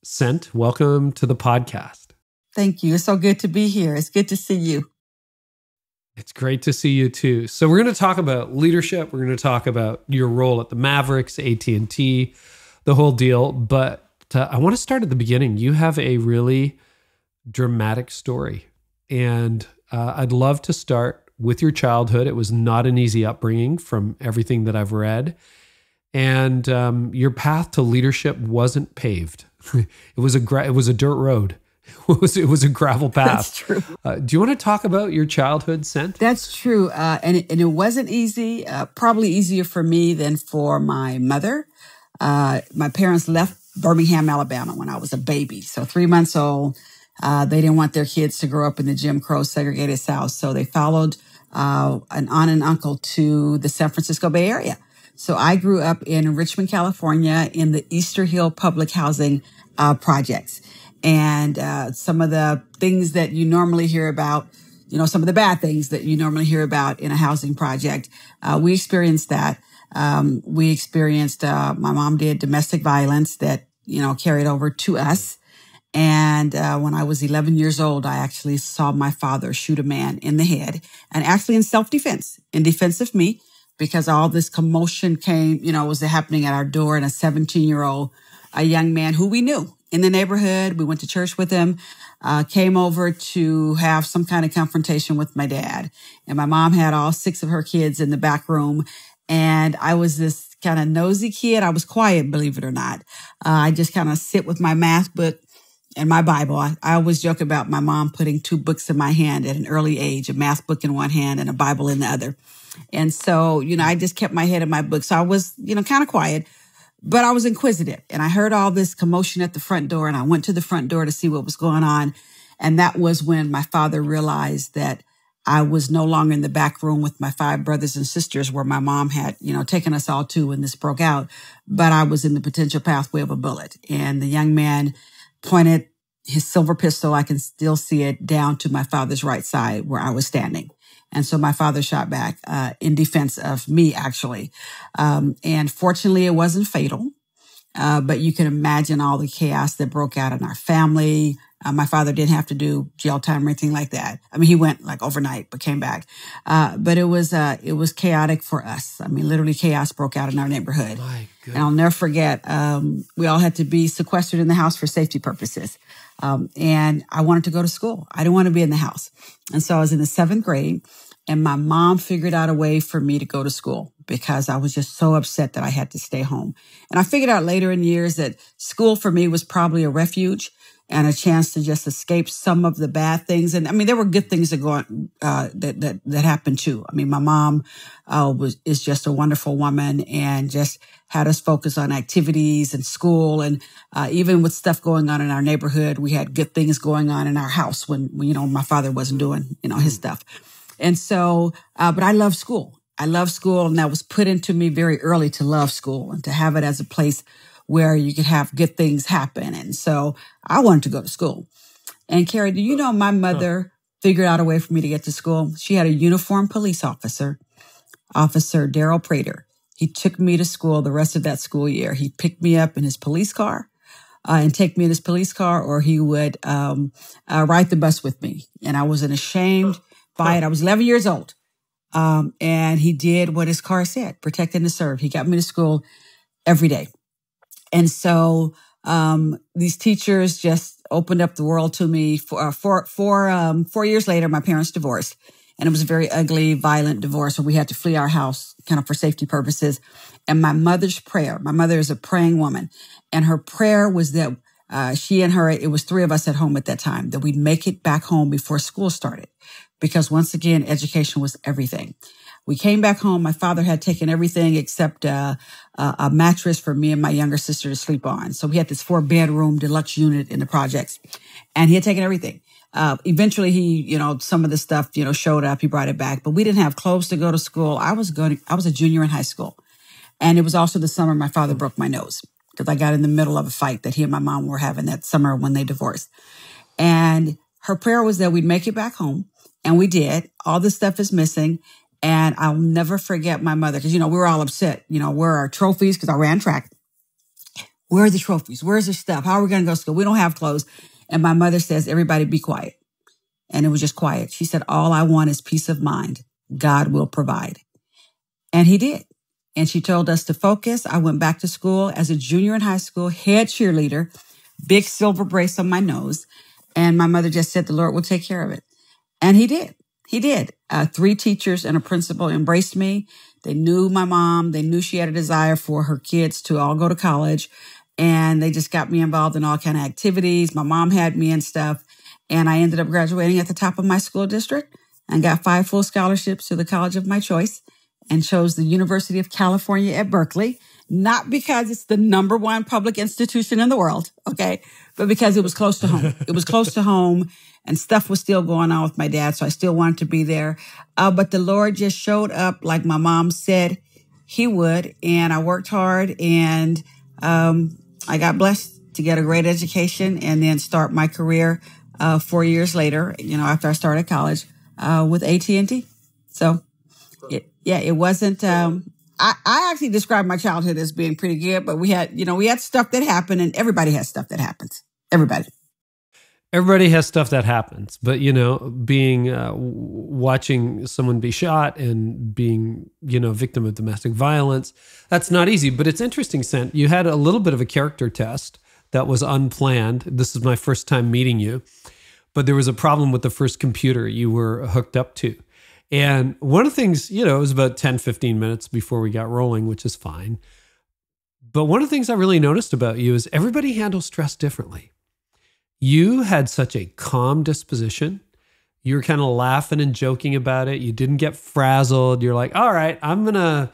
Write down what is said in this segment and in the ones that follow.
Cynt, welcome to the podcast. Thank you. It's so good to be here. It's good to see you. It's great to see you too. So we're going to talk about leadership. We're going to talk about your role at the Mavericks, AT&T, the whole deal. But I want to start at the beginning. You have a really dramatic story. And I'd love to start with your childhood. It was not an easy upbringing from everything that I've read. And your path to leadership wasn't paved. It was a dirt road. It was a gravel path. That's true. Do you want to talk about your childhood, Cynt? That's true. And it wasn't easy, probably easier for me than for my mother. My parents left Birmingham, Alabama when I was a baby. So 3 months old, they didn't want their kids to grow up in the Jim Crow segregated South. So they followed an aunt and uncle to the San Francisco Bay Area. So I grew up in Richmond, California in the Easter Hill public housing projects. And some of the things that you normally hear about, some of the bad things that you normally hear about in a housing project, we experienced that. We experienced, my mom did domestic violence that, carried over to us. And when I was 11 years old, I actually saw my father shoot a man in the head, and actually in self-defense, in defense of me, because all this commotion came, was happening at our door, and a 17-year-old, a young man who we knew in the neighborhood. We went to church with him, came over to have some kind of confrontation with my dad. And my mom had all 6 of her kids in the back room. And I was this kind of nosy kid. I was quiet, believe it or not. I just kind of sit with my math book and my Bible. I always joke about my mom putting 2 books in my hand at an early age, a math book in one hand and a Bible in the other. And so, I just kept my head in my book. So I was, kind of quiet. But I was inquisitive, and I heard all this commotion at the front door, and I went to the front door to see what was going on. And that was when my father realized that I was no longer in the back room with my 5 brothers and sisters where my mom had, taken us all to when this broke out. But I was in the potential pathway of a bullet. And the young man pointed his silver pistol, I can still see it, down to my father's right side where I was standing. And so my father shot back in defense of me, actually. And fortunately, it wasn't fatal. But you can imagine all the chaos that broke out in our family. My father didn't have to do jail time or anything like that. I mean, he went like overnight, but came back. But it was chaotic for us. I mean, literally chaos broke out in our neighborhood. My goodness. And I'll never forget, we all had to be sequestered in the house for safety purposes. And I wanted to go to school. I didn't want to be in the house. And so I was in the 7th grade, and my mom figured out a way for me to go to school because I was just so upset that I had to stay home. And I figured out later in years that school for me was probably a refuge and a chance to just escape some of the bad things. And I mean, there were good things that that happened too. I mean, my mom is just a wonderful woman and just had us focus on activities and school. And even with stuff going on in our neighborhood, we had good things going on in our house when my father wasn't doing, his stuff. And so, but I love school. I love school, and that was put into me very early to love school and to have it as a place where you could have good things happen. And so I wanted to go to school. And Carey, do you know my mother figured out a way for me to get to school? She had a uniformed police officer, Officer Daryl Prater. He took me to school the rest of that school year. He picked me up in his police car and take me in his police car, or he would ride the bus with me. And I wasn't ashamed by it. I was 11 years old. And he did what his car said, protect and to serve. He got me to school every day. And so these teachers just opened up the world to me. 4 years later, my parents divorced. And it was a very ugly, violent divorce where we had to flee our house kind of for safety purposes. And my mother's prayer, my mother is a praying woman. And her prayer was that she and her, it was 3 of us at home at that time, that we'd make it back home before school started. Because once again, education was everything. We came back home. My father had taken everything except a mattress for me and my younger sister to sleep on. So we had this 4-bedroom deluxe unit in the projects, and he had taken everything. Eventually he, some of the stuff, showed up. He brought it back, but we didn't have clothes to go to school. I was a junior in high school, and it was also the summer my father broke my nose. because I got in the middle of a fight that he and my mom were having that summer when they divorced. And her prayer was that we'd make it back home. And we did. All the stuff is missing. And I'll never forget my mother, because, we were all upset. Where are our trophies? Because I ran track. Where are the trophies? Where's the stuff? How are we going to go to school? We don't have clothes. And my mother says, everybody be quiet. And it was just quiet. She said, all I want is peace of mind. God will provide. And he did. And she told us to focus. I went back to school as a junior in high school, head cheerleader, big silver brace on my nose. And my mother just said, the Lord will take care of it. And he did. He did. 3 teachers and a principal embraced me. They knew my mom. They knew she had a desire for her kids to all go to college. And they just got me involved in all kind of activities. My mom had me and stuff. And I ended up graduating at the top of my school district and got 5 full scholarships to the college of my choice and chose the University of California at Berkeley, not because it's the #1 public institution in the world, okay, but because it was close to home. It was close to home and stuff was still going on with my dad, so I still wanted to be there. But the Lord just showed up like my mom said he would, and I worked hard, and I got blessed to get a great education and then start my career 4 years later, after I started college with AT&T. So, it wasn't, I actually described my childhood as being pretty good, but we had stuff that happened, and everybody has stuff that happens. Everybody has stuff that happens, but being watching someone be shot and being victim of domestic violence, that's not easy. But it's interesting, Cynt. You had a little bit of a character test that was unplanned. This is my first time meeting you, but there was a problem with the first computer you were hooked up to. And one of the things, it was about 10, 15 minutes before we got rolling, which is fine. But one of the things I really noticed about you is everybody handles stress differently. You had such a calm disposition. You were kind of laughing and joking about it. You didn't get frazzled. You're like, all right, I'm going to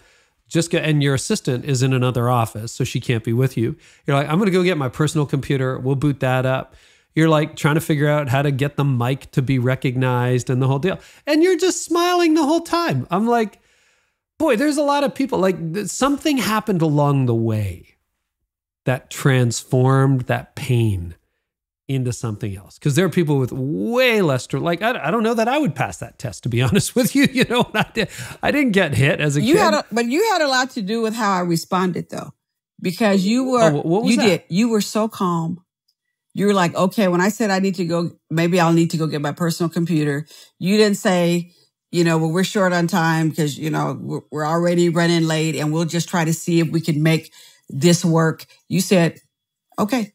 just go. And your assistant is in another office, so she can't be with you. You're like, I'm going to go get my personal computer. We'll boot that up. You're like trying to figure out how to get the mic to be recognized and the whole deal. And you're just smiling the whole time. I'm like, boy, there's a lot of people, like something happened along the way that transformed that pain into something else. Because there are people with way less, like, I don't know that I would pass that test, to be honest with you. I didn't get hit as a kid. But you had a lot to do with how I responded, though. Because you were, what was that? You were so calm. You were like, okay, when I said I need to go, maybe I'll need to go get my personal computer. You didn't say, well, we're short on time because, we're already running late and we'll just try to see if we can make this work. You said, okay,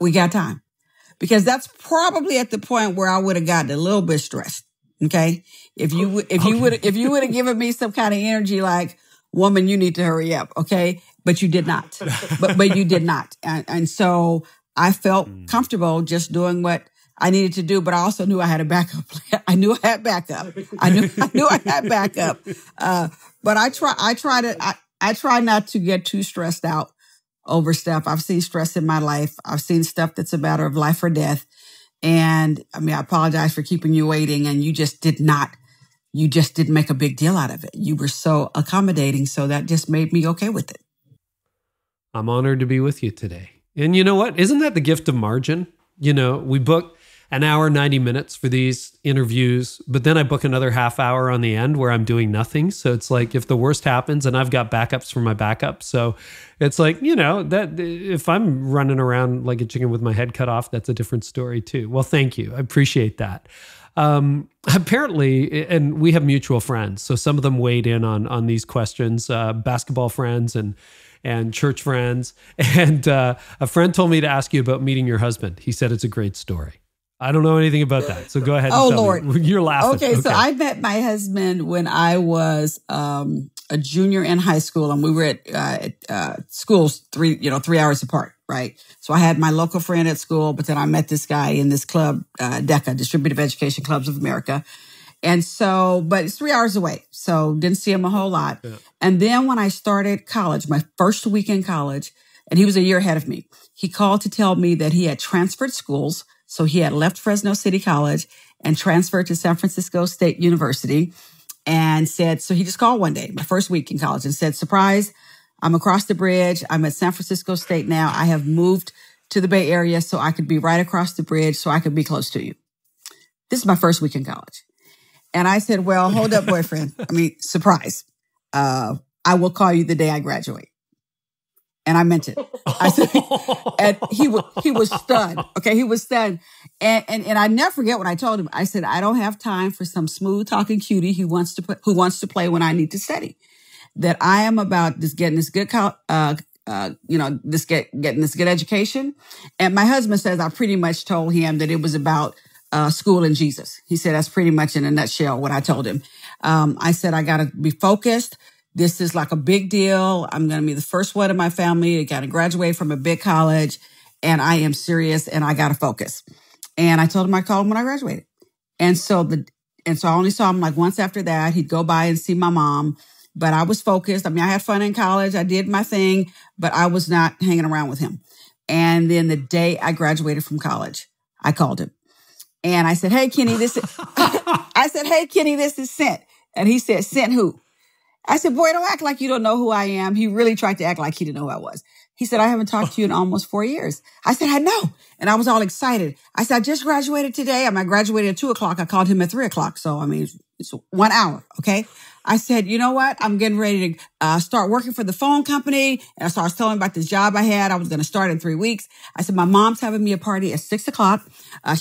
we got time. Because that's probably at the point where I would have gotten a little bit stressed. Okay. If you would have given me some kind of energy like, woman, you need to hurry up. Okay. But you did not. But you did not. And so I felt comfortable just doing what I needed to do, but I also knew I had a backup plan. I knew I had backup. I knew I had backup. But I try not to get too stressed out over stuff. I've seen stress in my life. I've seen stuff that's a matter of life or death. And I apologize for keeping you waiting, and you just didn't make a big deal out of it. You were so accommodating. So that just made me okay with it. I'm honored to be with you today. And you know what? Isn't that the gift of margin? We book an hour, 90 minutes for these interviews, but then I book another half hour on the end where I'm doing nothing. So it's like if the worst happens, and I've got backups for my backup. So it's like, that if I'm running around like a chicken with my head cut off, that's a different story too. Well, thank you. I appreciate that. Apparently, and we have mutual friends. So some of them weighed in on these questions, basketball friends and church friends. And a friend told me to ask you about meeting your husband. He said it's a great story. I don't know anything about that. So go ahead and tell Lord. me. You're laughing. Okay, so I met my husband when I was a junior in high school, and we were at schools 3 hours apart, right? So I had my local friend at school, but then I met this guy in this club, DECA, Distributive Education Clubs of America. And so, but it's 3 hours away. So didn't see him a whole lot. Yeah. And then when I started college, my first week in college, and he was a year ahead of me, he called to tell me that he had transferred schools. So he had left Fresno City College and transferred to San Francisco State University, and said, so he just called one day, my first week in college, and said, surprise, I'm across the bridge. I'm at San Francisco State now. I have moved to the Bay Area so I could be right across the bridge so I could be close to you. This is my first week in college. And I said, well, hold up, boyfriend. Surprise. I will call you the day I graduate. And I meant it. I said, and he was stunned. Okay. He was stunned. And I never forget what I told him. I said, I don't have time for some smooth talking cutie who wants to play when I need to study. That I am about just getting this good, getting this good education. And my husband says I pretty much told him that it was about school and Jesus. He said that's pretty much in a nutshell what I told him. I said I got to be focused. This is like a big deal. I'm going to be the first one in my family to got to graduate from a big college, and I am serious and I got to focus. And I told him I'd call him when I graduated. And so I only saw him like once after that. He'd go by and see my mom, but I was focused. I had fun in college. I did my thing, but I was not hanging around with him. And then the day I graduated from college, I called him and I said, hey, Kenny, this is Cynt. And he said, Cynt who? I said, boy, don't act like you don't know who I am. He really tried to act like he didn't know who I was. He said, I haven't talked to you in almost 4 years. I said, I know. And I was all excited. I said, I just graduated today. I graduated at 2:00. I called him at 3:00. So, it's 1 hour. Okay. I said, you know what? I'm getting ready to start working for the phone company. And so I was telling him about this job I had. I was going to start in 3 weeks. I said, my mom's having me a party at 6:00.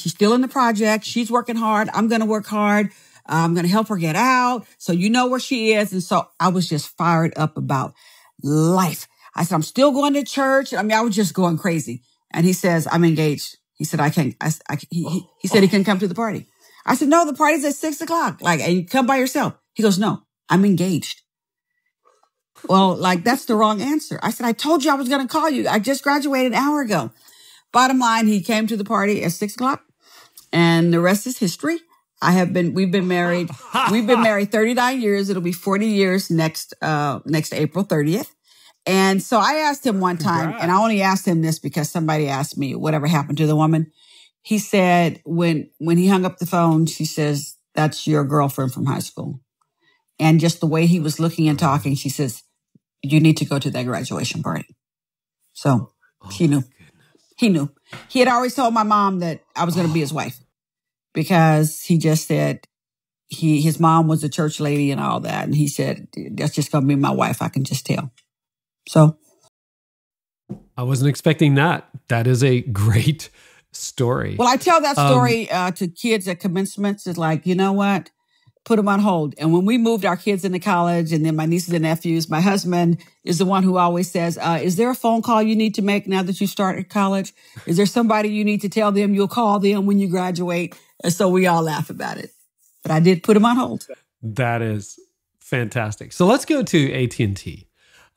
She's still in the project. She's working hard. I'm going to work hard. I'm going to help her get out. So you know where she is. And so I was just fired up about life. I said, I'm still going to church. I was just going crazy. And he says, I'm engaged. He said, I can't, he said he can come to the party. I said, no, the party's at 6:00. And you come by yourself. He goes, no, I'm engaged. Well, that's the wrong answer. I said, I told you I was going to call you. I just graduated an hour ago. Bottom line, he came to the party at 6:00 and the rest is history. We've been married 39 years. It'll be 40 years next April 30th. And so I asked him one time, and I only asked him this because somebody asked me whatever happened to the woman. He said, when he hung up the phone, she says, that's your girlfriend from high school. And just the way he was looking and talking, she says, you need to go to that graduation party. So he knew. He knew. He had always told my mom that I was going to be his wife. Because he just said his mom was a church lady and all that. And he said, that's just going to be my wife. I can just tell. So. I wasn't expecting that. That is a great story. Well, I tell that story to kids at commencements. It's like, you know what? Put them on hold. And when we moved our kids into college and then my nieces and nephews, my husband is the one who always says, is there a phone call you need to make now that you started college? Is there somebody you need to tell them you'll call them when you graduate? And so we all laugh about it. But I did put him on hold. That is fantastic. So let's go to AT&T.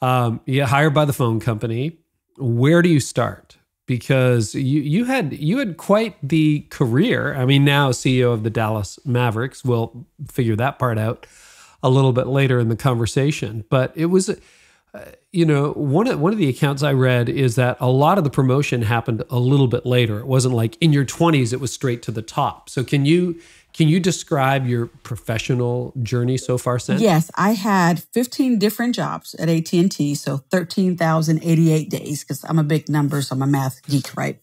You get hired by the phone company. Where do you start? Because you had quite the career. Now CEO of the Dallas Mavericks. We'll figure that part out a little bit later in the conversation. But it was, one of the accounts I read is that a lot of the promotion happened a little bit later. It wasn't like in your 20s, it was straight to the top. So can you describe your professional journey so far, Cynt? Yes, I had 15 different jobs at AT&T, so 13,088 days, because I'm a big number, so I'm a math geek, right?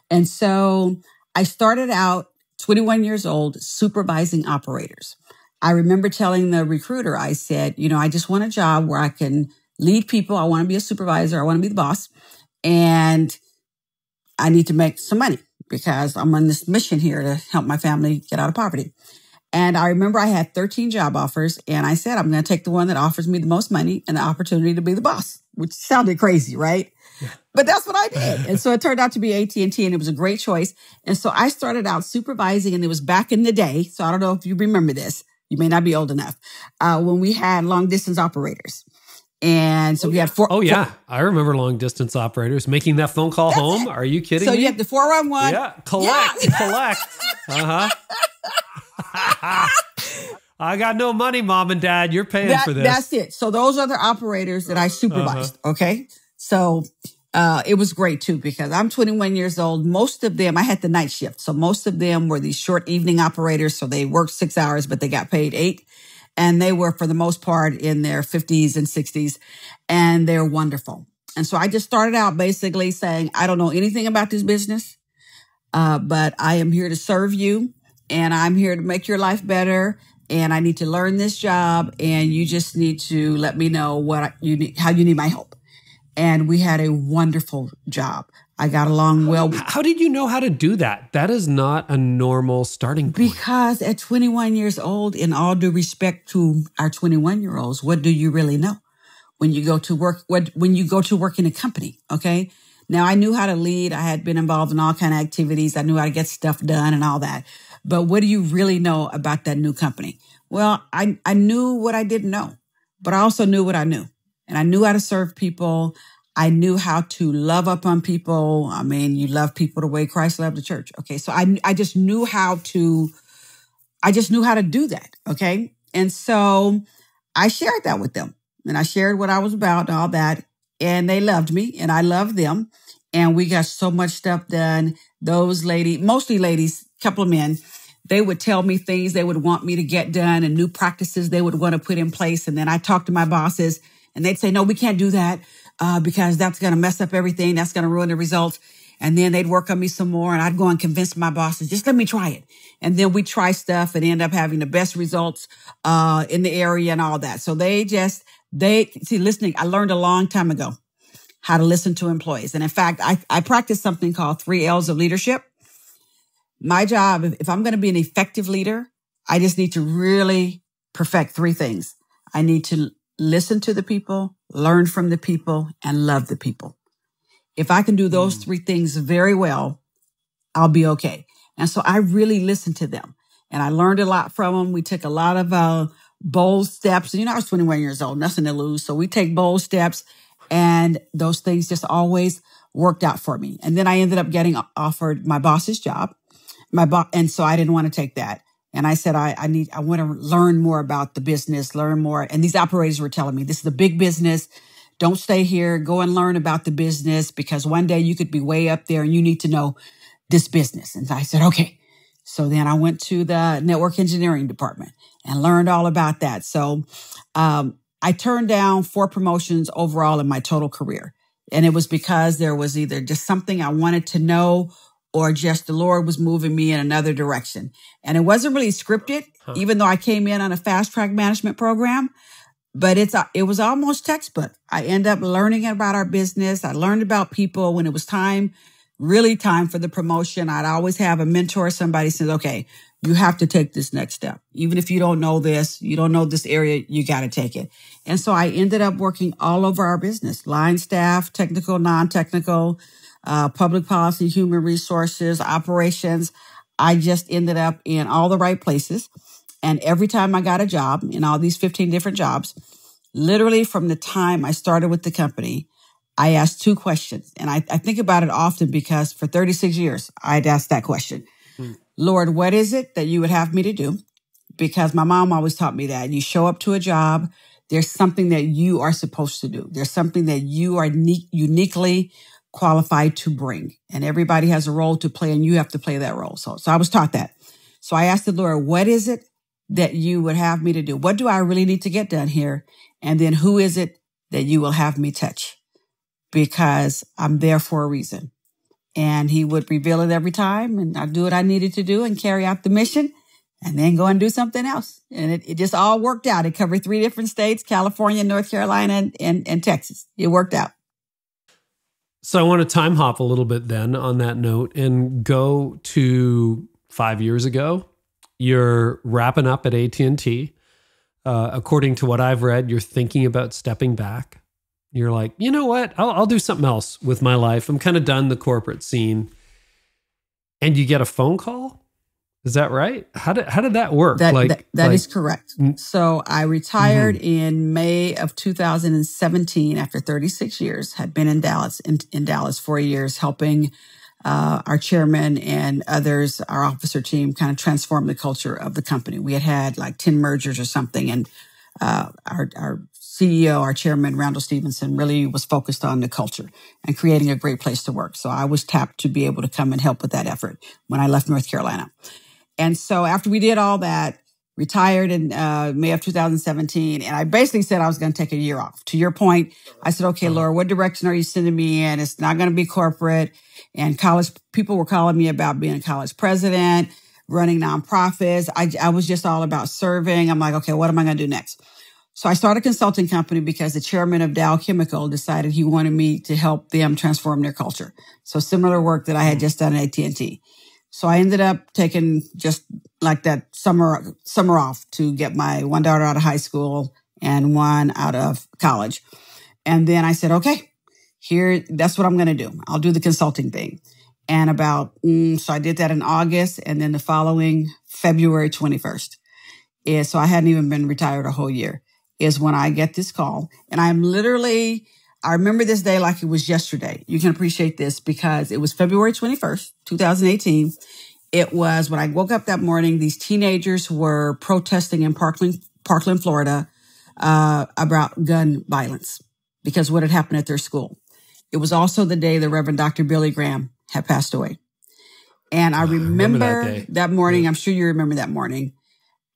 And so I started out 21 years old supervising operators. I remember telling the recruiter, I said, I just want a job where I can lead people. I want to be a supervisor. I want to be the boss. And I need to make some money because I'm on this mission here to help my family get out of poverty. And I remember I had 13 job offers and I said, I'm going to take the one that offers me the most money and the opportunity to be the boss, which sounded crazy, right? Yeah. But that's what I did. And so it turned out to be AT&T and it was a great choice. And so I started out supervising and it was back in the day. So I don't know if you remember this. You may not be old enough. When we had long distance operators. And so we had four. Oh, yeah. I remember long distance operators making that phone call home. Are you kidding me? So you had the 411. Yeah. Collect. Uh-huh. I got no money, mom and dad. You're paying for this. That's it. So those are the operators that I supervised. Uh-huh. Okay. So it was great too, because I'm 21 years old. Most of them, I had the night shift. So most of them were these short evening operators. So they worked 6 hours, but they got paid 8. And they were, for the most part, in their 50s and 60s, and they're wonderful. And so I just started out basically saying, I don't know anything about this business, but I am here to serve you, and I'm here to make your life better. And I need to learn this job, and you just need to let me know what you need, how you need my help. And we had a wonderful job. I got along well. How did you know how to do that? That is not a normal starting point. Because at 21 years old, in all due respect to our 21-year-olds, what do you really know when you go to work? When you go to work in a company? Okay. Now I knew how to lead. I had been involved in all kind of activities. I knew how to get stuff done and all that. But what do you really know about that new company? Well, I knew what I didn't know, but I also knew what I knew. And I knew how to serve people. I knew how to love up on people. I mean, you love people the way Christ loved the church. Okay. So I just knew how to do that. Okay. And so I shared that with them, and I shared what I was about and all that. And they loved me, and I loved them. And we got so much stuff done. Those ladies, mostly ladies, couple of men, they would tell me things they would want me to get done and new practices they would want to put in place. And then I talked to my bosses, and they'd say, no, we can't do that because that's going to mess up everything. That's going to ruin the results. And then they'd work on me some more, and I'd go and convince my bosses, just let me try it. And then we try stuff and end up having the best results in the area and all that. So listening, I learned a long time ago how to listen to employees. And in fact, I practice something called 3 L's of leadership. My job, if I'm going to be an effective leader, I just need to really perfect 3 things. I need to listen to the people, learn from the people, and love the people. If I can do those 3 things very well, I'll be okay. And so I really listened to them, and I learned a lot from them. We took a lot of bold steps. I was 21 years old, nothing to lose. So we take bold steps, and those things just always worked out for me. And then I ended up getting offered my boss's job. And so I didn't want to take that. And I said, I want to learn more about the business, learn more. And these operators were telling me, this is a big business. Don't stay here. Go and learn about the business, because one day you could be way up there and you need to know this business. And I said, okay. So then I went to the network engineering department and learned all about that. So I turned down 4 promotions overall in my total career. And it was because there was either just something I wanted to know, or just the Lord was moving me in another direction. And it wasn't really scripted, even though I came in on a fast track management program, but it was almost textbook. I ended up learning about our business. I learned about people. When it was really time for the promotion, I'd always have a mentor. Somebody says, okay, you have to take this next step. Even if you don't know this, you don't know this area, you got to take it. And so I ended up working all over our business, line staff, technical, non-technical, public policy, human resources, operations. I just ended up in all the right places. And every time I got a job in all these 15 different jobs, literally from the time I started with the company, I asked 2 questions. And I think about it often because for 36 years, I'd asked that question. Lord, what is it that you would have me to do? Because my mom always taught me that. You show up to a job, there's something that you are supposed to do. There's something that you are uniquely qualified to bring. And everybody has a role to play, and you have to play that role. So I was taught that. So I asked the Lord, what is it that you would have me to do? What do I really need to get done here? And then who is it that you will have me touch? Because I'm there for a reason. And he would reveal it every time, and I'd do what I needed to do and carry out the mission, and then go and do something else. And it just all worked out. It covered 3 different states, California, North Carolina, and Texas. It worked out. So I want to time hop a little bit then on that note and go to 5 years ago. You're wrapping up at AT&T. According to what I've read, you're thinking about stepping back. You're like, you know what? I'll do something else with my life. I'm kind of done the corporate scene. And you get a phone call? Is that right? How did that work? That is correct. So I retired in May of 2017 after 36 years, had been in Dallas 4 years, helping our chairman and others, our officer team, kind of transform the culture of the company. We had like 10 mergers or something. And our CEO, our chairman, Randall Stevenson, really was focused on the culture and creating a great place to work. So I was tapped to be able to come and help with that effort when I left North Carolina. And so after we did all that, retired in May of 2017. And I basically said I was going to take a year off. To your point, I said, okay, Laura, what direction are you sending me in? It's not going to be corporate. And college people were calling me about being a college president, running nonprofits. I was just all about serving. I'm like, okay, what am I going to do next? So I started a consulting company because the chairman of Dow Chemical decided he wanted me to help them transform their culture. So similar work that I had just done at AT&T. So I ended up taking just like that summer off to get my one daughter out of high school and one out of college. And then I said, okay, that's what I'm going to do. I'll do the consulting thing. And so I did that in August, and then the following February 21st so I hadn't even been retired a whole year, is when I get this call. And I remember this day like it was yesterday. You can appreciate this because it was February 21st, 2018. It was when I woke up that morning, these teenagers were protesting in Parkland, Florida, about gun violence because what had happened at their school. It was also the day the Reverend Dr. Billy Graham had passed away. And I remember that morning. Yeah. I'm sure you remember that morning.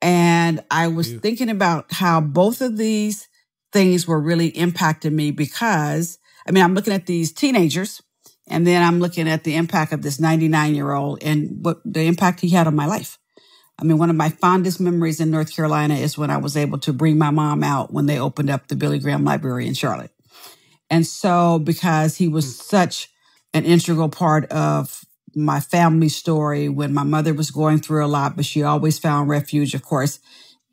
And I was thinking about how both of these things were really impacting me because, I'm looking at these teenagers and then I'm looking at the impact of this 99-year-old and what the impact he had on my life. One of my fondest memories in North Carolina is when I was able to bring my mom out when they opened up the Billy Graham Library in Charlotte. And so because he was such an integral part of my family story when my mother was going through a lot, but she always found refuge, of course,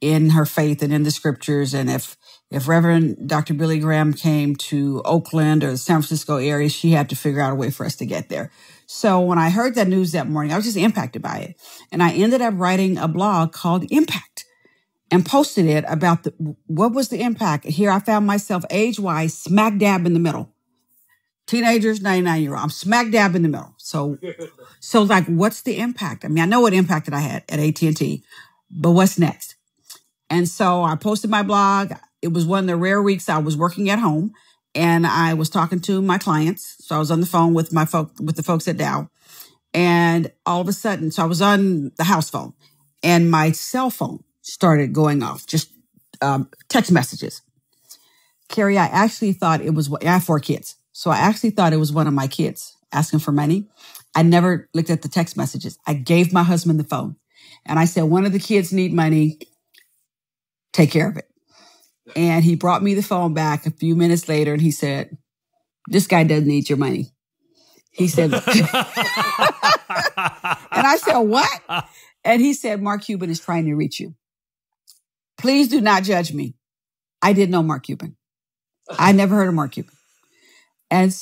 in her faith and in the scriptures. And if Reverend Dr. Billy Graham came to Oakland or the San Francisco area, she had to figure out a way for us to get there. So when I heard that news that morning, I was just impacted by it. And I ended up writing a blog called Impact and posted it about what was the impact. Here I found myself age-wise smack dab in the middle. Teenagers, 99-year-old. I'm smack dab in the middle. So like, what's the impact? I know what impact that I had at AT&T, but what's next? And so I posted my blog. It was one of the rare weeks I was working at home and I was talking to my clients. So I was on the phone with with the folks at Dow. And all of a sudden, so I was on the house phone and my cell phone started going off, just text messages. Carey, I actually thought I have 4 kids. So I actually thought it was one of my kids asking for money. I never looked at the text messages. I gave my husband the phone and I said, one of the kids need money. Take care of it. And he brought me the phone back a few minutes later and he said, this guy doesn't need your money. He said, and I said, what? And he said, Mark Cuban is trying to reach you. Please do not judge me. I didn't know Mark Cuban. I never heard of Mark Cuban. And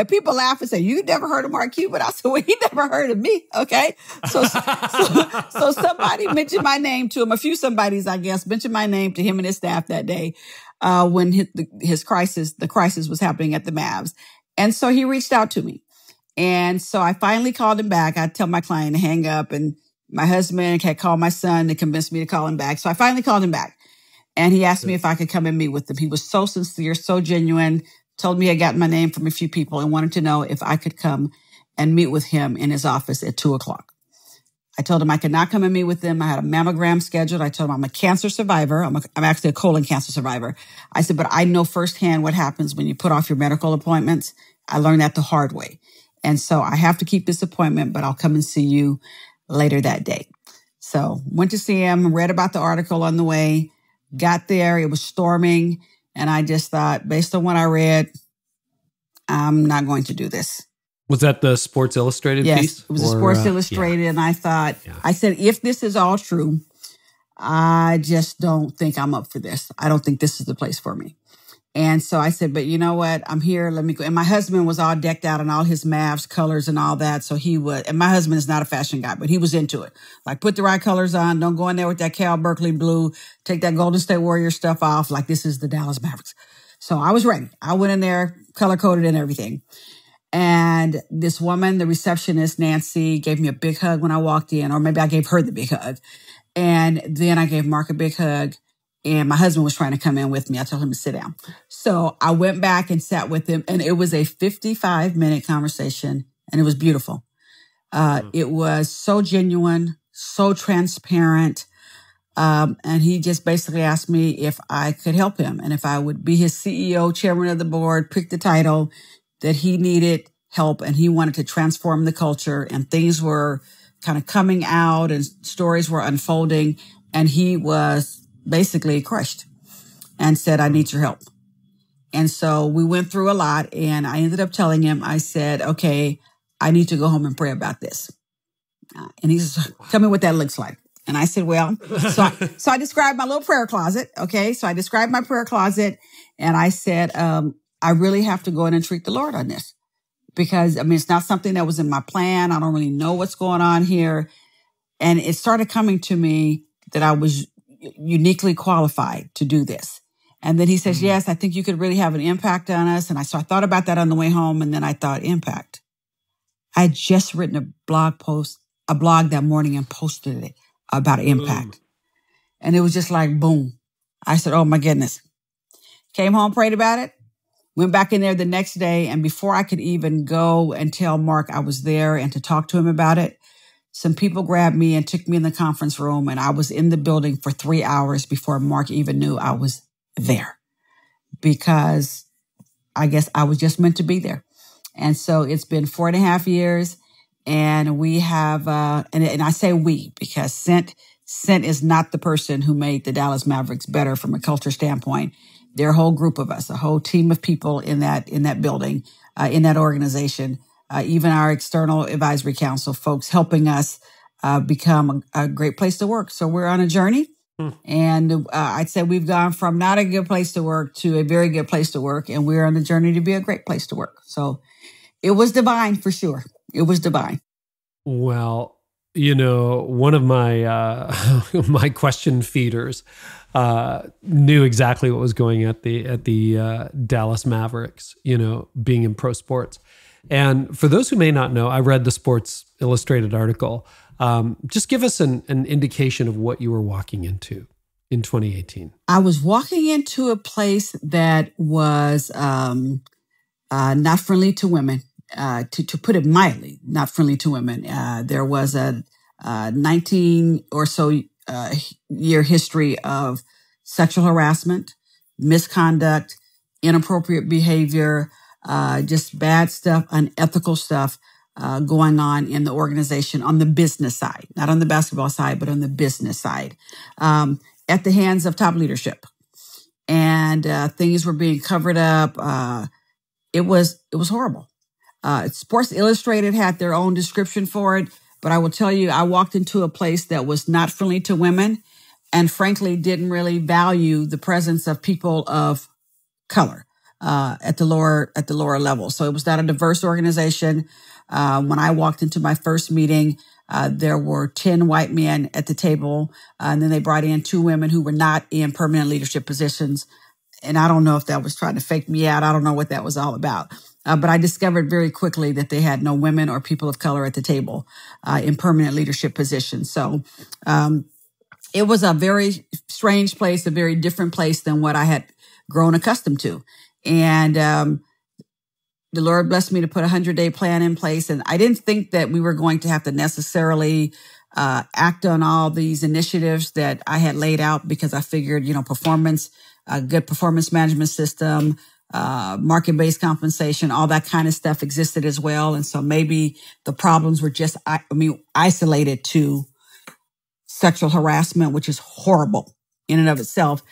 people laugh and say, you never heard of Mark Cuban? I said, well, he never heard of me. Okay. So somebody mentioned my name to him. A few somebodies, I guess, mentioned my name to him and his staff that day, when the crisis was happening at the Mavs. And so he reached out to me. And so I finally called him back. I tell my client to hang up and my husband had called my son to convince me to call him back. So I finally called him back and he asked me if I could come and meet with him. He was so sincere, so genuine. Told me I got my name from a few people and wanted to know if I could come and meet with him in his office at 2:00. I told him I could not come and meet with him. I had a mammogram scheduled. I told him I'm a cancer survivor. I'm actually a colon cancer survivor. I said, but I know firsthand what happens when you put off your medical appointments. I learned that the hard way. And so I have to keep this appointment, but I'll come and see you later that day. So went to see him, read about the article on the way, got there. It was storming. And I just thought, based on what I read, I'm not going to do this. Was that the Sports Illustrated piece? Yes, it was a Sports Illustrated. Yeah. And I thought, I said, if this is all true, I just don't think I'm up for this. I don't think this is the place for me. And so I said, but you know what? I'm here. Let me go. And my husband was all decked out in all his Mavs colors and all that. So he would, and my husband is not a fashion guy, but he was into it. Like, put the right colors on. Don't go in there with that Cal Berkeley blue. Take that Golden State Warrior stuff off. Like, this is the Dallas Mavericks. So I was ready. I went in there, color coded and everything. And this woman, the receptionist, Nancy, gave me a big hug when I walked in, or maybe I gave her the big hug. And then I gave Mark a big hug. And my husband was trying to come in with me. I told him to sit down. So I went back and sat with him. And it was a 55-minute conversation. And it was beautiful. It was so genuine, so transparent. And he just basically asked me if I could help him and if I would be his CEO, chairman of the board, pick the title, that he needed help and he wanted to transform the culture, and things were kind of coming out and stories were unfolding, and he was basically crushed and said, I need your help. And so we went through a lot, and I ended up telling him, I said, okay, I need to go home and pray about this. And he says, tell me what that looks like. And I said, well, so I described my little prayer closet. Okay. So I described my prayer closet, and I said, I really have to go in and treat the Lord on this, because it's not something that was in my plan. I don't really know what's going on here. And it started coming to me that I was uniquely qualified to do this. And then he says, yes, I think you could really have an impact on us. And so I thought about that on the way home. And then I thought, impact. I had just written a blog that morning and posted it about impact. And it was just like, boom. I said, oh my goodness. Came home, prayed about it, went back in there the next day. And before I could even go and tell Mark I was there and to talk to him about it, some people grabbed me and took me in the conference room. And I was in the building for 3 hours before Mark even knew I was there, because I guess I was just meant to be there. And so it's been 4.5 years, and we have, and I say we, because Cynt is not the person who made the Dallas Mavericks better from a culture standpoint. They're a whole group of us, a whole team of people in that building, in that organization, even our external advisory council folks helping us become a great place to work. So we're on a journey. And I'd say we've gone from not a good place to work to a very good place to work. And we're on the journey to be a great place to work. So it was divine for sure. It was divine. Well, one of my my question feeders knew exactly what was going at the Dallas Mavericks, being in pro sports. And for those who may not know, I read the Sports Illustrated article. Just give us an indication of what you were walking into in 2018. I was walking into a place that was not friendly to women, to put it mildly, not friendly to women. There was a 19 or so year history of sexual harassment, misconduct, inappropriate behavior, just bad stuff, unethical stuff going on in the organization on the business side, not on the basketball side, but on the business side, at the hands of top leadership. And things were being covered up. It was horrible. Sports Illustrated had their own description for it, but I will tell you, I walked into a place that was not friendly to women, and frankly didn't really value the presence of people of color at the lower level. So it was not a diverse organization. When I walked into my first meeting, there were 10 white men at the table, and then they brought in 2 women who were not in permanent leadership positions. And I don't know if that was trying to fake me out. I don't know what that was all about. But I discovered very quickly that they had no women or people of color at the table in permanent leadership positions. So it was a very strange place, a very different place than what I had grown accustomed to. And the Lord blessed me to put a 100-day plan in place. And I didn't think that we were going to have to necessarily act on all these initiatives that I had laid out, because I figured, performance, a good performance management system, market-based compensation, all that kind of stuff existed as well. And so maybe the problems were just, isolated to sexual harassment, which is horrible in and of itself.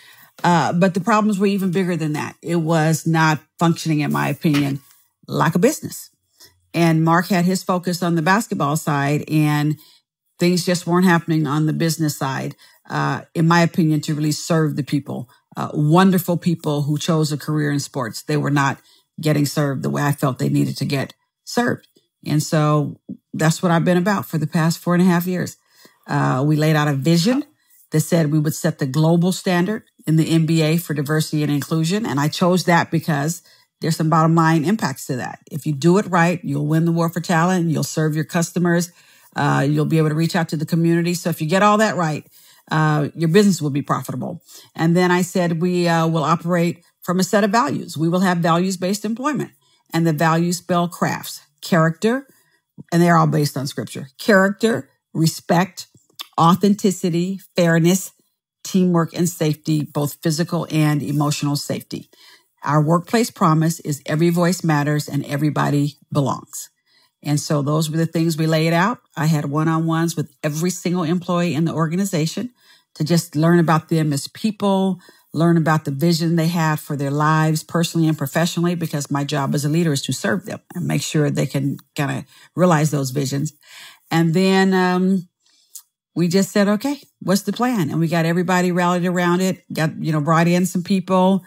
But the problems were even bigger than that. It was not functioning, in my opinion, like a business. And Mark had his focus on the basketball side, and things just weren't happening on the business side, in my opinion, to really serve the people. Wonderful people who chose a career in sports. They were not getting served the way I felt they needed to get served. And so that's what I've been about for the past 4.5 years. We laid out a vision that said we would set the global standard in the NBA for diversity and inclusion. And I chose that because there's some bottom line impacts to that. If you do it right, you'll win the war for talent. You'll serve your customers. You'll be able to reach out to the community. So if you get all that right, your business will be profitable. And then I said we will operate from a set of values. We will have values-based employment. And the values spell crafts, character, and they're all based on scripture. Character, respect, authenticity, fairness, teamwork and safety, both physical and emotional safety. Our workplace promise is every voice matters and everybody belongs. And so those were the things we laid out. I had one-on-ones with every single employee in the organization to just learn about them as people, learn about the vision they had for their lives personally and professionally, because my job as a leader is to serve them and make sure they can kind of realize those visions. And then we just said, okay, what's the plan? And we got everybody rallied around it, brought in some people,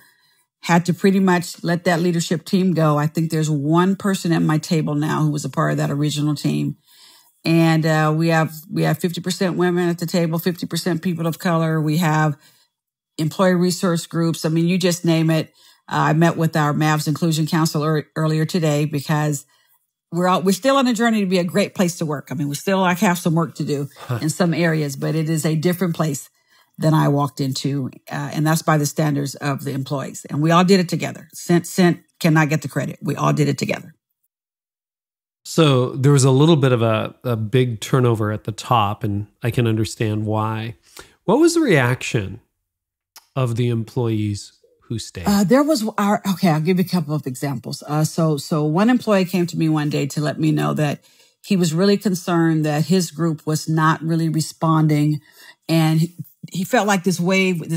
had to pretty much let that leadership team go. I think there's one person at my table now who was a part of that original team. And we have 50% women at the table, 50% people of color. We have employee resource groups. I mean, you just name it. I met with our Mavs Inclusion Council earlier today because we're still on a journey to be a great place to work. I mean, we still have some work to do in some areas, but it is a different place than I walked into. And that's by the standards of the employees. And we all did it together. Cynt cannot get the credit. We all did it together. So there was a little bit of a big turnover at the top, and I can understand why. What was the reaction of the employees who stayed? I'll give you a couple of examples. So one employee came to me one day to let me know that he was really concerned that his group was not really responding, and he felt like this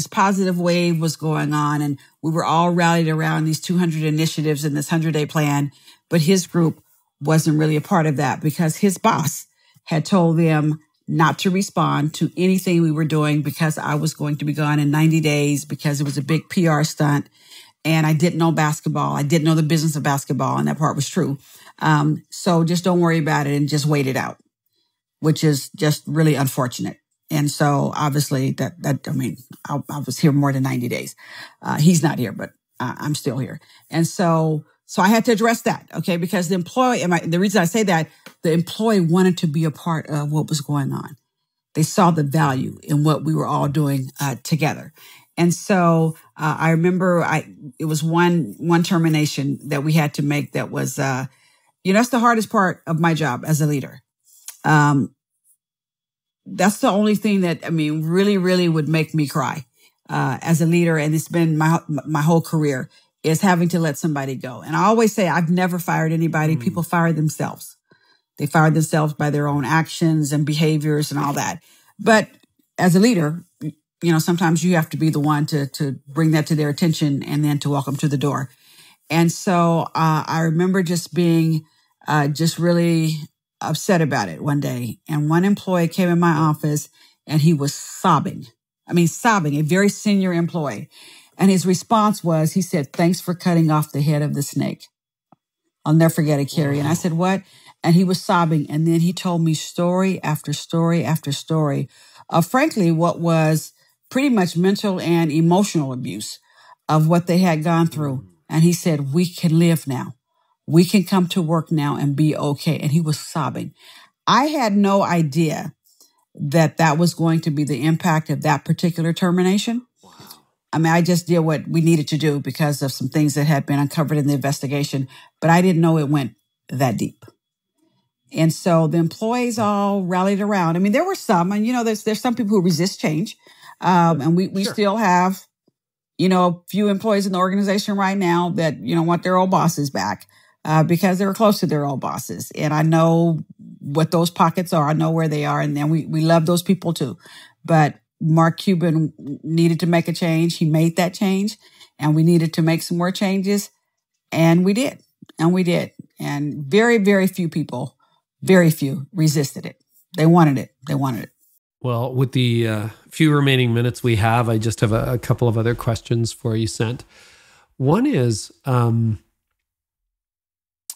positive wave was going on, and we were all rallied around these 200 initiatives in this 100-day plan, but his group wasn't really a part of that because his boss had told them not to respond to anything we were doing because I was going to be gone in 90 days because it was a big PR stunt. And I didn't know basketball. I didn't know the business of basketball. And that part was true. So just don't worry about it and just wait it out, which is just really unfortunate. And so obviously I was here more than 90 days. He's not here, but I'm still here. And so I had to address that, okay? Because the employee, the reason I say that, the employee wanted to be a part of what was going on. They saw the value in what we were all doing together. And so I remember it was one termination that we had to make that was, that's the hardest part of my job as a leader. That's the only thing that, really, really would make me cry as a leader. And it's been my whole career, is having to let somebody go. And I always say I've never fired anybody. People fire themselves. They fire themselves by their own actions and behaviors and all that. But as a leader, sometimes you have to be the one to bring that to their attention and then to walk them to the door. And so I remember just being just really upset about it one day. And one employee came in my office and he was sobbing. Sobbing, a very senior employee. And his response was, he said, "Thanks for cutting off the head of the snake. I'll never forget it, Carey." And I said, "What?" And he was sobbing. And then he told me story after story after story of, frankly, what was pretty much mental and emotional abuse of what they had gone through. And he said, "We can live now. We can come to work now and be okay." And he was sobbing. I had no idea that was going to be the impact of that particular termination. I just did what we needed to do because of some things that had been uncovered in the investigation, but I didn't know it went that deep. And so the employees all rallied around. There were some, and there's some people who resist change. And we Sure. still have, a few employees in the organization right now that, want their old bosses back, because they were close to their old bosses. And I know what those pockets are. I know where they are. And then we love those people too. But Mark Cuban needed to make a change. He made that change, and we needed to make some more changes. And we did. And very, very few people, resisted it. They wanted it. Well, with the few remaining minutes we have, I just have a couple of other questions for you, Cynt. One is,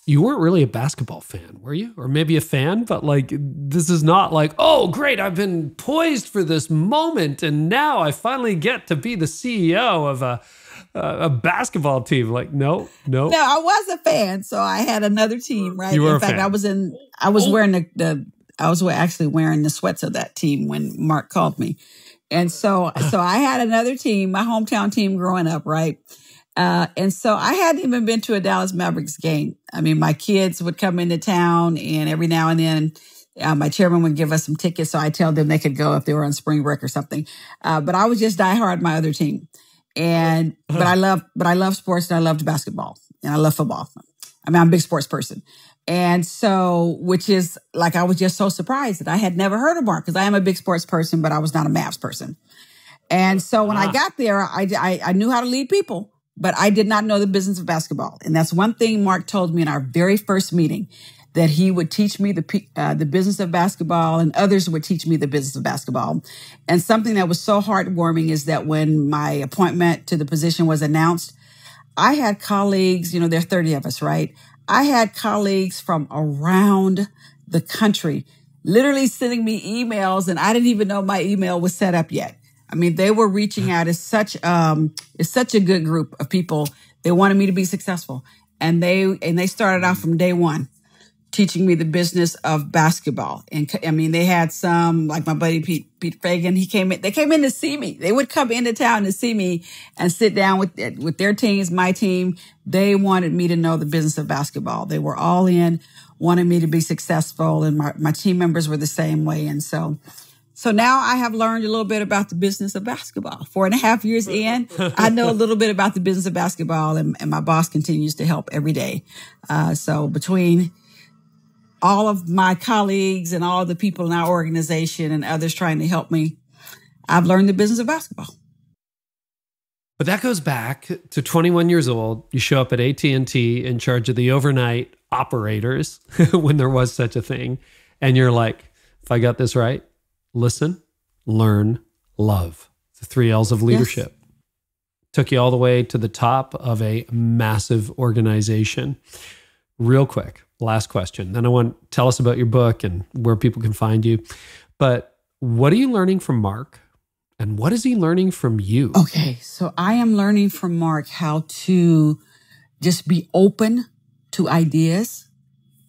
you weren't really a basketball fan, were you? Or maybe a fan, but this is not like, oh, great, I've been poised for this moment, and now I finally get to be the CEO of a basketball team. No. No, I was a fan, so I had another team, right? You were in fact, fan. I was wearing I was actually wearing the sweats of that team when Mark called me. And so I had another team, my hometown team growing up, right? And so I hadn't even been to a Dallas Mavericks game. My kids would come into town, and every now and then My chairman would give us some tickets, so I tell them they could go if they were on spring break or something. But I was just diehard my other team. But I love sports, and I loved basketball, and I love football. I mean, I'm a big sports person. And so, which is like, I was just so surprised that I had never heard of Mark, because I am a big sports person, but I was not a Mavs person. And so when I got there, I knew how to lead people, but I did not know the business of basketball. And that's one thing Mark told me in our very first meeting, that he would teach me the business of basketball, and others would teach me the business of basketball. And something that was so heartwarming is that when my appointment to the position was announced, I had colleagues, there are 30 of us, right? I had colleagues from around the country literally sending me emails, and I didn't even know my email was set up yet. I mean, they were reaching out. It's such a good group of people. They wanted me to be successful. And they started out from day one teaching me the business of basketball. And I mean, they had some, like my buddy Pete Fagan, they came in to see me. They would come into town to see me and sit down with their teams, my team. They wanted me to know the business of basketball. They were all in, wanted me to be successful, and my team members were the same way. And so now I have learned a little bit about the business of basketball. 4.5 years in, I know a little bit about the business of basketball, and my boss continues to help every day. So between all of my colleagues and all the people in our organization and others trying to help me, I've learned the business of basketball. But that goes back to 21 years old. You show up at AT&T in charge of the overnight operators when there was such a thing. And you're like, if I got this right, listen, learn, love. The 3 L's of leadership. Yes. Took you all the way to the top of a massive organization. Real quick, last question. Then I want to tell us about your book and where people can find you. But what are you learning from Mark? And what is he learning from you? Okay, so I am learning from Mark how to just be open to ideas,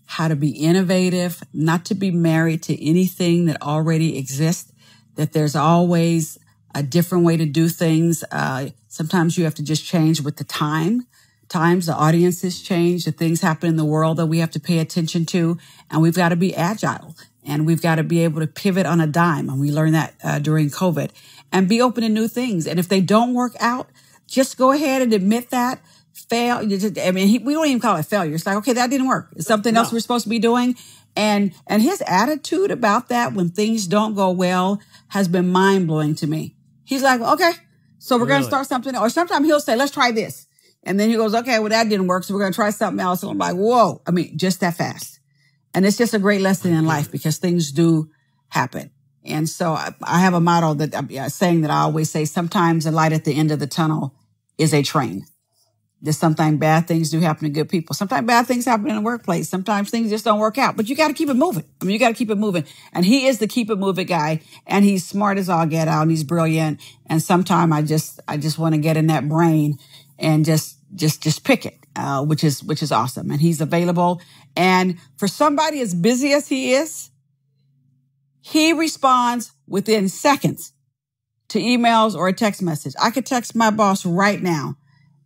how to be innovative, not to be married to anything that already exists, that there's always a different way to do things. Sometimes you have to just change with the times, the audiences change, the things happen in the world that we have to pay attention to, and we've got to be agile, and we've got to be able to pivot on a dime. And we learned that during COVID, and be open to new things. And if they don't work out, just go ahead and admit that. Fail. We don't even call it failure. It's like, okay, that didn't work. It's something else we're supposed to be doing. And his attitude about that when things don't go well has been mind blowing to me. He's like, okay, so we're going to start something. Or sometimes he'll say, let's try this. And then he goes, okay, well, that didn't work, so we're going to try something else. And I'm like, whoa. I mean, just that fast. And it's just a great lesson in life, because things do happen. And so I have a motto that I'm saying that I always say, sometimes the light at the end of the tunnel is a train. There's sometimes bad things do happen to good people. Sometimes bad things happen in the workplace. Sometimes things just don't work out, but you got to keep it moving. I mean, you got to keep it moving. And he is the keep it moving guy, and he's smart as all get out, and he's brilliant. And sometimes I just want to get in that brain and just pick it, which is awesome. And he's available. And for somebody as busy as he is, he responds within seconds to emails or a text message. I could text my boss right now,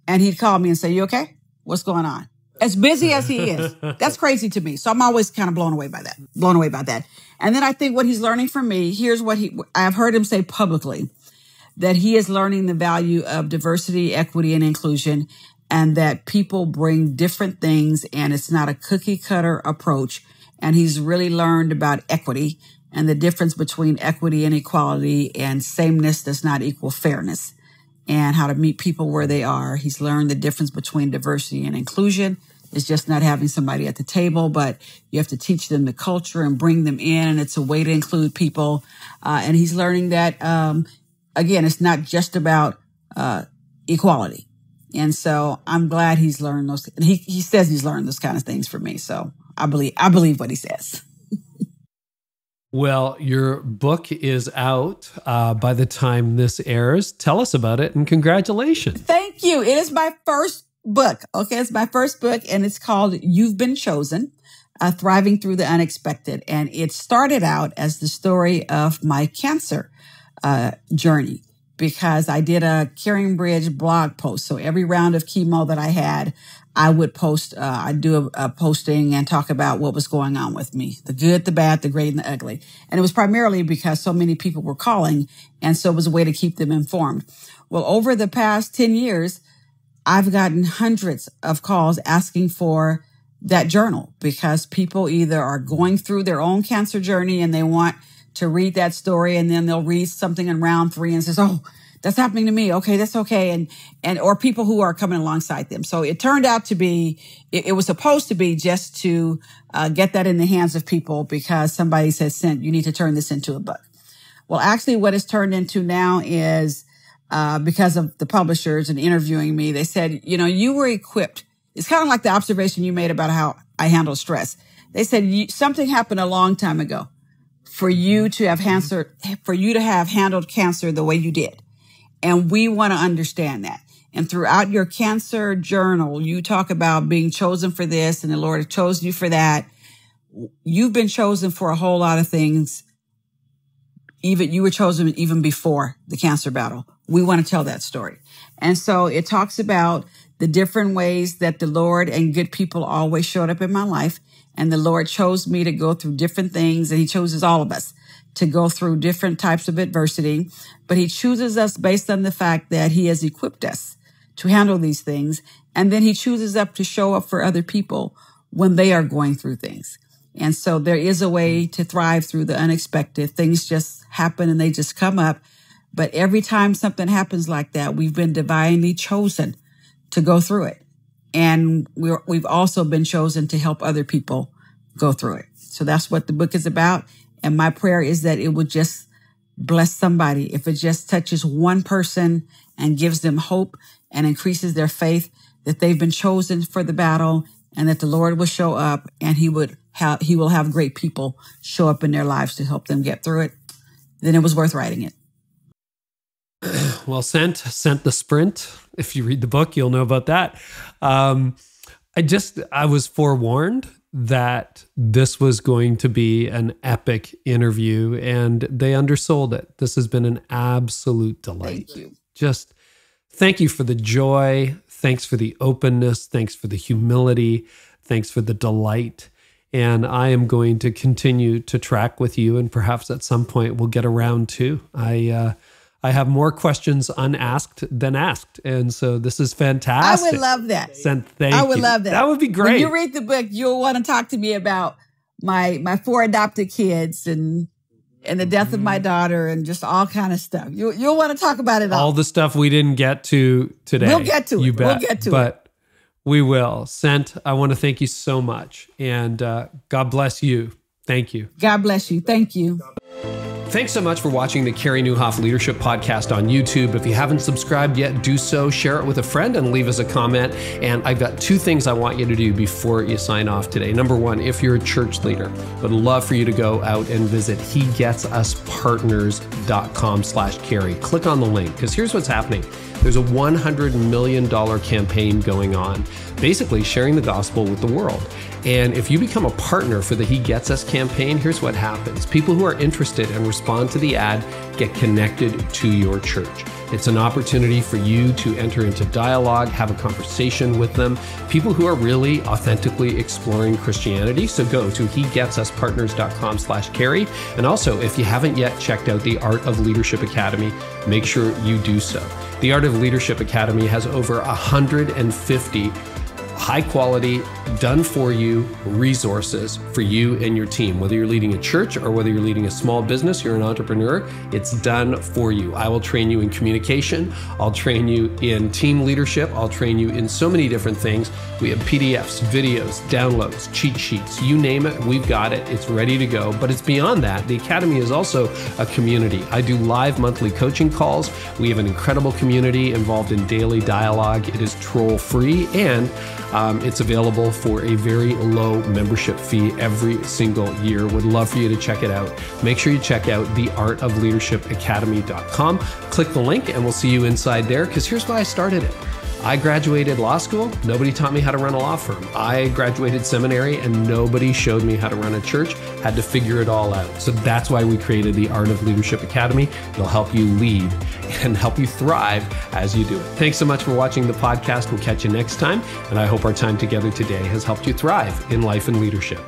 and he'd call me and say, you okay? What's going on? As busy as he is. That's crazy to me. So I'm always kind of blown away by that. And then I think what he's learning from me, here's what I've heard him say publicly, that he is learning the value of diversity, equity, and inclusion, and that people bring different things, and it's not a cookie cutter approach. And he's really learned about equity and the difference between equity and equality, and sameness does not equal fairness, and how to meet people where they are. He's learned the difference between diversity and inclusion. It's just not having somebody at the table, but you have to teach them the culture and bring them in, and it's a way to include people. And he's learning that, again, it's not just about equality. And so I'm glad he's learned those. And he says he's learned those kind of things from me. So I believe what he says. Well, your book is out by the time this airs. Tell us about it, and congratulations. Thank you. It is my first book. Okay, it's my first book, and it's called You've Been Chosen, Thriving Through the Unexpected. And it started out as the story of my cancer journey. because I did a Caring Bridge blog post. So every round of chemo that I had, I would post, I'd do a posting and talk about what was going on with me, the good, the bad, the great, and the ugly. And it was primarily because so many people were calling. And so it was a way to keep them informed. Well, over the past 10 years, I've gotten hundreds of calls asking for that journal because people either are going through their own cancer journey and they want to read that story, and then they'll read something in round 3 and says, oh, that's happening to me. Okay, that's okay. And or people who are coming alongside them. So it turned out to be, it was supposed to be just to get that in the hands of people because somebody said, Cynt, you need to turn this into a book. Well, actually what it's turned into now is because of the publishers and interviewing me, they said, you were equipped. It's kind of like the observation you made about how I handle stress. They said something happened a long time ago for you to have handled cancer the way you did. And we want to understand that. And throughout your cancer journal, you talk about being chosen for this and the Lord has chosen you for that. You've been chosen for a whole lot of things. You were chosen even before the cancer battle. We want to tell that story. And so it talks about the different ways that the Lord and good people always showed up in my life. And the Lord chose me to go through different things, and he chooses all of us to go through different types of adversity. But he chooses us based on the fact that he has equipped us to handle these things. And then he chooses us to show up for other people when they are going through things. And so there is a way to thrive through the unexpected. Things just happen and they just come up. But every time something happens like that, we've been divinely chosen to go through it. And we've also been chosen to help other people go through it. So that's what the book is about. And my prayer is that it would just bless somebody. If it just touches one person and gives them hope and increases their faith that they've been chosen for the battle and that the Lord will show up and he will have great people show up in their lives to help them get through it, then it was worth writing it. Well, Cynt the sprint. If you read the book, you'll know about that. I was forewarned that this was going to be an epic interview, and they undersold it. This has been an absolute delight. Thank you. Just thank you for the joy. Thanks for the openness. Thanks for the humility. Thanks for the delight. And I am going to continue to track with you, and perhaps at some point we'll get around to. I have more questions unasked than asked. And so this is fantastic. I would love that. Cynt, thank you. I would love that. That would be great. When you read the book, you'll want to talk to me about my 4 adopted kids and the death of my daughter and just all kind of stuff. You'll want to talk about it all. All the stuff we didn't get to today. We'll get to it. You bet. We'll get to it. But we will. Cynt, I want to thank you so much. And God bless you. Thank you. God bless you. Thank you. Thanks so much for watching the Carey Nieuwhof Leadership Podcast on YouTube. If you haven't subscribed yet, do so. Share it with a friend and leave us a comment. And I've got 2 things I want you to do before you sign off today. Number 1, if you're a church leader, would love for you to go out and visit hegetsuspartners.com/Carey. Click on the link, because here's what's happening. There's a $100 million campaign going on, basically sharing the gospel with the world. And if you become a partner for the He Gets Us campaign, here's what happens. People who are interested and respond to the ad get connected to your church. It's an opportunity for you to enter into dialogue, have a conversation with them, people who are really authentically exploring Christianity. So go to hegetsuspartners.com/Carey. And also, if you haven't yet checked out the Art of Leadership Academy, make sure you do so. The Art of Leadership Academy has over 150 high quality, done for you resources for you and your team. Whether you're leading a church or whether you're leading a small business, you're an entrepreneur, it's done for you. I will train you in communication. I'll train you in team leadership. I'll train you in so many different things. We have PDFs, videos, downloads, cheat sheets, you name it, we've got it. It's ready to go. But it's beyond that. The Academy is also a community. I do live monthly coaching calls. We have an incredible community involved in daily dialogue. It is troll free, and it's available for a very low membership fee every single year. Would love for you to check it out. Make sure you check out theartofleadershipacademy.com. Click the link and we'll see you inside there, because here's why I started it. I graduated law school. Nobody taught me how to run a law firm. I graduated seminary and nobody showed me how to run a church. Had to figure it all out. So that's why we created the Art of Leadership Academy. It'll help you lead and help you thrive as you do it. Thanks so much for watching the podcast. We'll catch you next time. And I hope our time together today has helped you thrive in life and leadership.